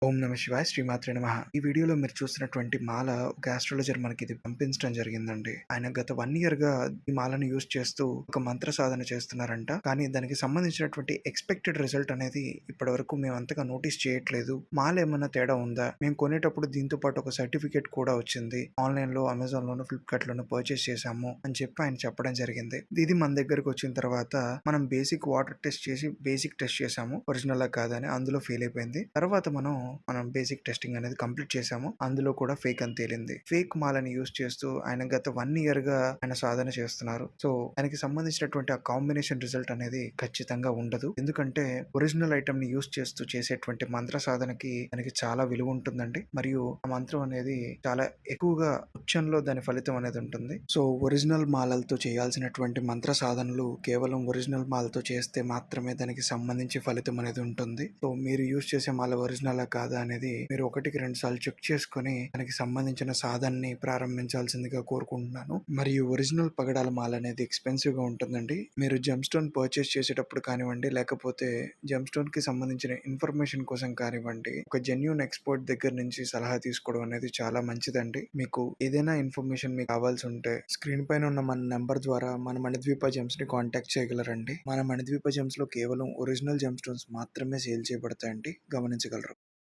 ఓం నమ శివాయ శ్రీమాత్రే నమః. ఈ వీడియోలో మీరు చూస్తున్నటువంటి మాల ఒక ఆస్ట్రాలజర్ మనకిది పంపించడం జరిగిందండి. ఆయన గత 1 ఇయర్‌గా ఈ మాలను యూజ్ చేస్తూ ఒక మంత్ర సాధన చేస్తున్నారంట. కానీ దానికి సంబంధించినటువంటి ఎక్స్‌పెక్టెడ్ రిజల్ట్ అనేది ఇప్పటివరకు మేము అంతగా నోటీస్ చేయట్లేదు. మాల ఏమన్నా తేడా ఉందా? మేము కొనేటప్పుడు దీంతో పాటు ఒక సర్టిఫికేట్ కూడా వచ్చింది. ఆన్‌లైన్‌లో, అమెజాన్‌లోను, ఫ్లిప్‌కార్ట్‌లోను పర్చేస్ చేశాము అని చెప్పి ఆయన చెప్పడం జరిగింది. ఇది మన దగ్గరకు వచ్చిన తర్వాత మనం బేసిక్ వాటర్ టెస్ట్ చేసి బేసిక్ టెస్ట్ చేశాము. ఒరిజినలా కాదా అని. అందులో ఫెయిల్ అయిపోయింది. తర్వాత మనం బేసిక్ టెస్టింగ్ అనేది కంప్లీట్ చేశాము. అందులో కూడా ఫేక్ అని తేలింది. ఫేక్ మాలని యూజ్ చేస్తూ ఆయన గత 1 ఇయర్‌గా ఆయన సాధన చేస్తున్నారు. సో, ఆయనకి సంబంధించినటువంటి ఆ కాంబినేషన్ రిజల్ట్ అనేది ఖచ్చితంగా ఉండదు. ఎందుకంటే ఒరిజినల్ ఐటెమ్‌ని యూజ్ చేస్తూ చేసేటువంటి మంత్ర సాధనకి దానికి చాలా విలువ ఉంటుందండి. మరియు ఆ మంత్రం అనేది చాలా ఎక్కువగా ఉచ్చంలో దాని ఫలితం అనేది ఉంటుంది. సో, ఒరిజినల్ మాలలతో చేయాల్సినటువంటి మంత్ర సాధనలు కేవలం ఒరిజినల్ మాలతో చేస్తే మాత్రమే దానికి సంబంధించి ఫలితం అనేది ఉంటుంది. సో, మీరు యూజ్ చేసే మాల ఒరిజినలా కాదా అనేది మీరు 1కి 2 సార్లు చెక్ చేసుకొని దానికి సంబంధించిన సాధనని ప్రారంభించాల్సిందిగా కోరుకుంటున్నాను. మరియు ఒరిజినల్ పగడాల మాల అనేది ఎక్స్‌పెన్సివ్‌గా ఉంటుందండి. మీరు జెమ్ స్టోన్ పర్చేస్ చేసేటప్పుడు కానివ్వండి, లేకపోతే జెమ్ స్టోన్‌కి సంబంధించిన ఇన్ఫర్మేషన్ కోసం కానివ్వండి, ఒక జెన్యూన్ ఎక్స్‌పర్ట్ దగ్గర నుంచి సలహా తీసుకోవడం అనేది చాలా మంచిదండి. మీకు ఏదైనా ఇన్ఫర్మేషన్ మీకు కావాల్సి ఉంటే స్క్రీన్ పైన ఉన్న మన నంబర్ ద్వారా మన మణిద్వీప జెమ్స్‌ని కాంటాక్ట్ చేయగలరండి. మన మణిద్వీప జెమ్స్‌లో కేవలం ఒరిజినల్ జెమ్ స్టోన్స్ మాత్రమే సేల్ చేయబడతాయండి. గమనించగలరు.